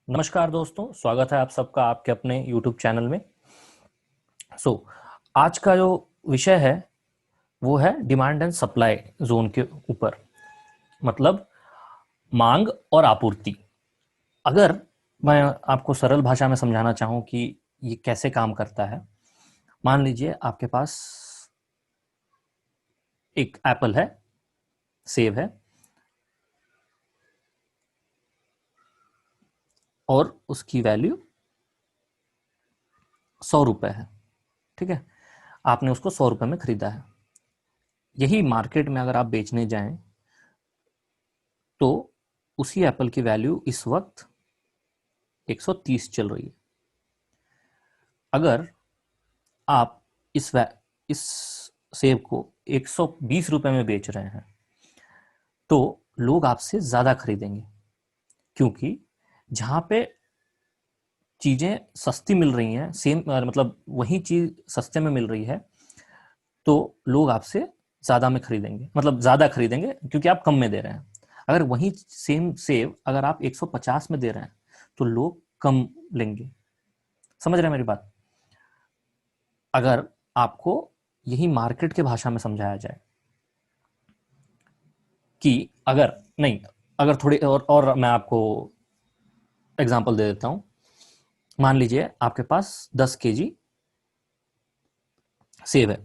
नमस्कार दोस्तों, स्वागत है आप सबका आपके अपने YouTube चैनल में। आज का जो विषय है वो है डिमांड एंड सप्लाई जोन के ऊपर, मतलब मांग और आपूर्ति। अगर मैं आपको सरल भाषा में समझाना चाहूँ कि ये कैसे काम करता है, मान लीजिए आपके पास एक एप्पल है, सेब है, और उसकी वैल्यू 100 रुपये है। ठीक है, आपने उसको 100 रुपये में खरीदा है। यही मार्केट में अगर आप बेचने जाएं तो उसी एप्पल की वैल्यू इस वक्त 130 चल रही है। अगर आप इस सेब को 120 रुपए में बेच रहे हैं तो लोग आपसे ज्यादा खरीदेंगे, क्योंकि जहां पे चीजें सस्ती मिल रही हैं, सेम मतलब वही चीज सस्ते में मिल रही है, तो लोग आपसे ज्यादा में खरीदेंगे, मतलब ज्यादा खरीदेंगे क्योंकि आप कम में दे रहे हैं। अगर वही सेम सेब अगर आप 150 में दे रहे हैं तो लोग कम लेंगे। समझ रहे हैं मेरी बात? अगर आपको यही मार्केट के भाषा में समझाया जाए कि अगर नहीं, अगर थोड़ी और मैं आपको एग्जांपल दे देता हूं। मान लीजिए आपके पास 10 केजी सेब है,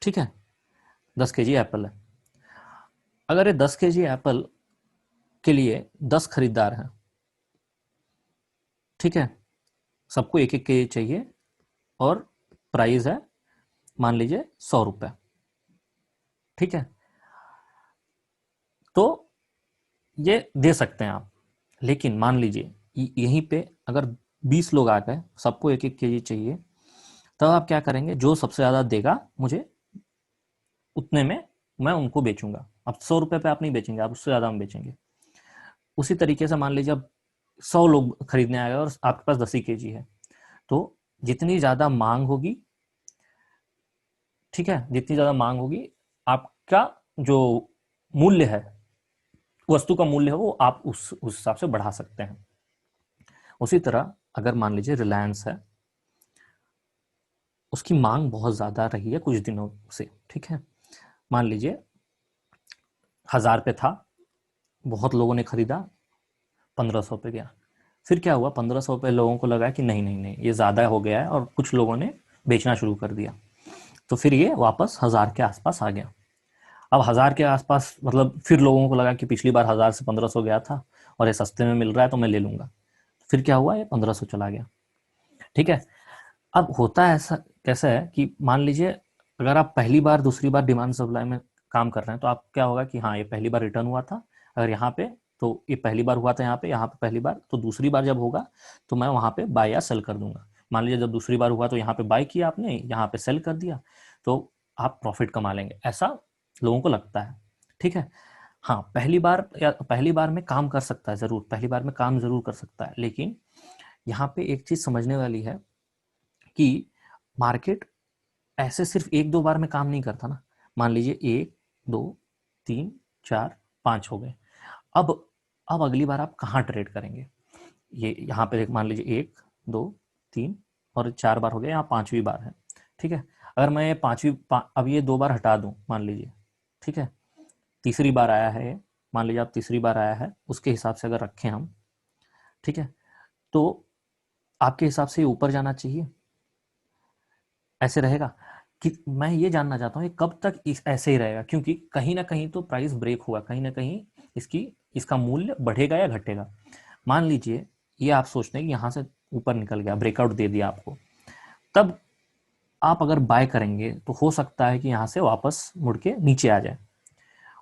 ठीक है, 10 केजी एप्पल है। अगर ये 10 केजी एप्पल के लिए 10 खरीदार हैं, ठीक है, सबको एक एक केजी चाहिए, और प्राइस है मान लीजिए 100 रुपये, ठीक है, तो ये दे सकते हैं आप। लेकिन मान लीजिए यहीं पे अगर 20 लोग आ गए, सबको एक एक केजी चाहिए, तब आप क्या करेंगे? जो सबसे ज्यादा देगा मुझे उतने में मैं उनको बेचूंगा। अब 100 रुपये पे आप नहीं बेचेंगे, आप उससे ज्यादा में बेचेंगे। उसी तरीके से मान लीजिए अब 100 लोग खरीदने आए और आपके पास 10 ही केजी है, तो जितनी ज्यादा मांग होगी, ठीक है, जितनी ज्यादा मांग होगी, आपका जो मूल्य है, वस्तु का मूल्य है, वो आप उस हिसाब से बढ़ा सकते हैं। उसी तरह अगर मान लीजिए रिलायंस है, उसकी मांग बहुत ज्यादा रही है कुछ दिनों से, ठीक है, मान लीजिए 1000 पे था, बहुत लोगों ने खरीदा, 1500 पे गया। फिर क्या हुआ? 1500 पे लोगों को लगा कि नहीं नहीं नहीं, ये ज़्यादा हो गया है, और कुछ लोगों ने बेचना शुरू कर दिया। तो फिर ये वापस 1000 के आसपास आ गया। अब 1000 के आसपास मतलब फिर लोगों को लगा कि पिछली बार 1000 से 1500 गया था और ये सस्ते में मिल रहा है तो मैं ले लूंगा। फिर क्या हुआ? ये 1500 चला गया, ठीक है। अब होता है ऐसा कैसा है कि मान लीजिए अगर आप पहली बार दूसरी बार डिमांड सप्लाई में काम कर रहे हैं तो आप क्या होगा कि हाँ, ये पहली बार रिटर्न हुआ था, अगर यहाँ पे, तो ये पहली बार हुआ था यहाँ पे पहली बार, तो दूसरी बार जब होगा तो मैं वहाँ पे बाय या सेल कर दूंगा। मान लीजिए जब दूसरी बार हुआ तो यहाँ पे बाय किया आपने, यहाँ पे सेल कर दिया, तो आप प्रॉफिट कमा लेंगे, ऐसा लोगों को लगता है, ठीक है। हाँ, पहली बार या पहली बार में काम कर सकता है, जरूर पहली बार में काम जरूर कर सकता है, लेकिन यहाँ पे एक चीज समझने वाली है कि मार्केट ऐसे सिर्फ एक दो बार में काम नहीं करता ना। मान लीजिए एक, दो, तीन, चार, पांच हो गए। अब अब अगली बार आप कहाँ ट्रेड करेंगे? ये यहाँ पे मान लीजिए एक, दो, तीन और 4 बार हो गया, यहाँ 5वीं बार है, ठीक है। अगर मैं अब ये 2 बार हटा दूं मान लीजिए, ठीक है, तीसरी बार आया है ये, मान लीजिए आप तीसरी बार आया है, उसके हिसाब से अगर रखें हम, ठीक है, तो आपके हिसाब से ये ऊपर जाना चाहिए, ऐसे रहेगा? कि मैं ये जानना चाहता हूँ ये कब तक ऐसे ही रहेगा, क्योंकि कहीं ना कहीं तो प्राइस ब्रेक हुआ, कहीं ना कहीं इसकी इसका मूल्य बढ़ेगा या घटेगा। मान लीजिए ये आप सोचते हैं कि यहाँ से ऊपर निकल गया, ब्रेकआउट दे दिया आपको, तब आप अगर बाय करेंगे तो हो सकता है कि यहाँ से वापस मुड़ के नीचे आ जाए।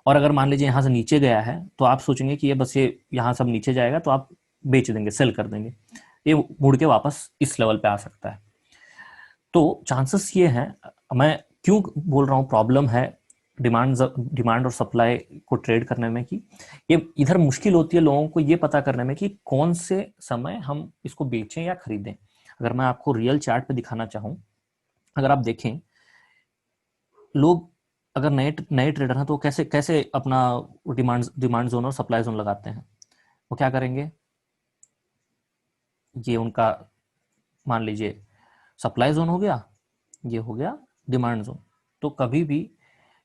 और अगर मान लीजिए यहाँ से नीचे गया है तो आप सोचेंगे कि ये बस ये यहाँ सब नीचे जाएगा, तो आप बेच देंगे, सेल कर देंगे, ये मुड़ के वापस इस लेवल पे आ सकता है। तो चांसेस ये हैं, मैं क्यों बोल रहा हूँ प्रॉब्लम है डिमांड और सप्लाई को ट्रेड करने में, कि ये इधर मुश्किल होती है लोगों को ये पता करने में कि कौन से समय हम इसको बेचें या खरीदें। अगर मैं आपको रियल चार्ट पे दिखाना चाहूँ, अगर आप देखें, लोग अगर नए नए ट्रेडर हैं तो कैसे कैसे अपना डिमांड डिमांड जोन और सप्लाई जोन लगाते हैं? वो क्या करेंगे? ये उनका मान लीजिए सप्लाई जोन हो गया, ये हो गया डिमांड जोन। तो कभी भी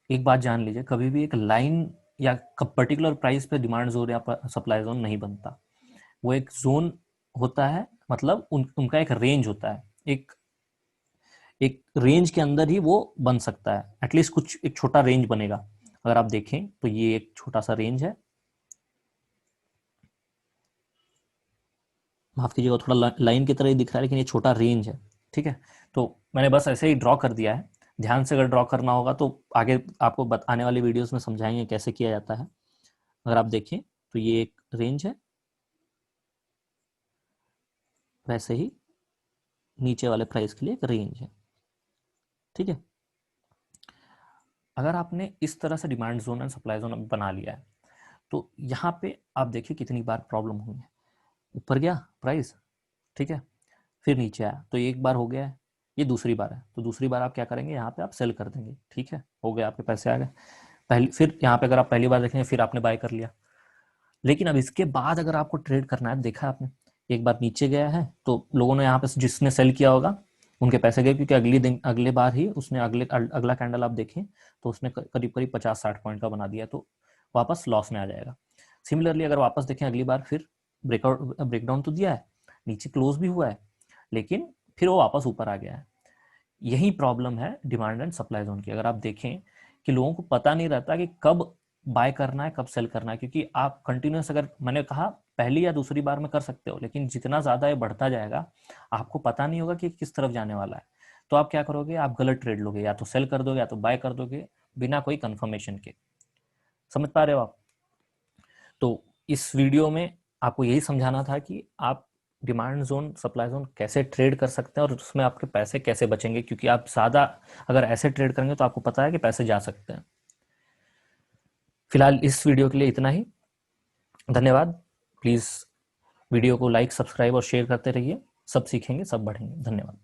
एक बात जान लीजिए, कभी भी एक लाइन या पर्टिकुलर प्राइस पे डिमांड जोन या सप्लाई जोन नहीं बनता। वो एक जोन होता है, मतलब उनका एक रेंज होता है, एक एक रेंज के अंदर ही वो बन सकता है। एटलीस्ट कुछ एक छोटा रेंज बनेगा। अगर आप देखें तो ये एक छोटा सा रेंज है, माफ कीजिएगा थोड़ा लाइन की तरह ही दिख रहा है, लेकिन ये छोटा रेंज है। ठीक है, तो मैंने बस ऐसे ही ड्रॉ कर दिया है। ध्यान से अगर ड्रॉ करना होगा तो आगे आपको आने वाली वीडियोस में समझाएंगे कैसे किया जाता है। अगर आप देखें तो ये एक रेंज है, वैसे ही नीचे वाले प्राइस के लिए एक रेंज है। ठीक है, अगर आपने इस तरह से demand zone and supply zone बना लिया है तो यहाँ पे आप देखिए कितनी बार प्रॉब्लम हुई है। ऊपर गया प्राइस, ठीक है, फिर नीचे आया, तो एक बार हो गया है, ये दूसरी बार है, तो दूसरी बार आप क्या करेंगे, यहाँ पे आप सेल कर देंगे। ठीक है, हो गया, आपके पैसे आ गए। पहली फिर यहाँ पे अगर आप पहली बार देखेंगे फिर आपने बाय कर लिया। लेकिन अब इसके बाद अगर आपको ट्रेड करना है, देखा आपने एक बार नीचे गया है तो लोगों ने यहाँ पे जिसने सेल किया होगा उनके पैसे गए, क्योंकि अगले बार ही उसने अगला कैंडल आप देखें तो उसने करीब करीब 50-60 पॉइंट का बना दिया, तो वापस लॉस में आ जाएगा। सिमिलरली अगर वापस देखें अगली बार, फिर ब्रेकडाउन तो दिया है, नीचे क्लोज भी हुआ है, लेकिन फिर वो वापस ऊपर आ गया है। यही प्रॉब्लम है डिमांड एंड सप्लाई जोन की। अगर आप देखें कि लोगों को पता नहीं रहता कि कब बाय करना है, कब सेल करना है, क्योंकि आप कंटिन्यूस, अगर मैंने कहा पहली या दूसरी बार में कर सकते हो, लेकिन जितना ज्यादा ये बढ़ता जाएगा आपको पता नहीं होगा कि किस तरफ जाने वाला है। तो आप क्या करोगे, आप गलत ट्रेड लोगे, या तो सेल कर दोगे या तो बाय कर दोगे बिना कोई कंफर्मेशन के। समझ पा रहे हो आप? तो इस वीडियो में आपको यही समझाना था कि आप डिमांड जोन सप्लाई जोन कैसे ट्रेड कर सकते हैं और उसमें आपके पैसे कैसे बचेंगे, क्योंकि आप ज़्यादा अगर ऐसे ट्रेड करेंगे तो आपको पता है कि पैसे जा सकते हैं। फिलहाल इस वीडियो के लिए इतना ही। धन्यवाद। प्लीज़ वीडियो को लाइक, सब्सक्राइब और शेयर करते रहिए। सब सीखेंगे, सब बढ़ेंगे। धन्यवाद।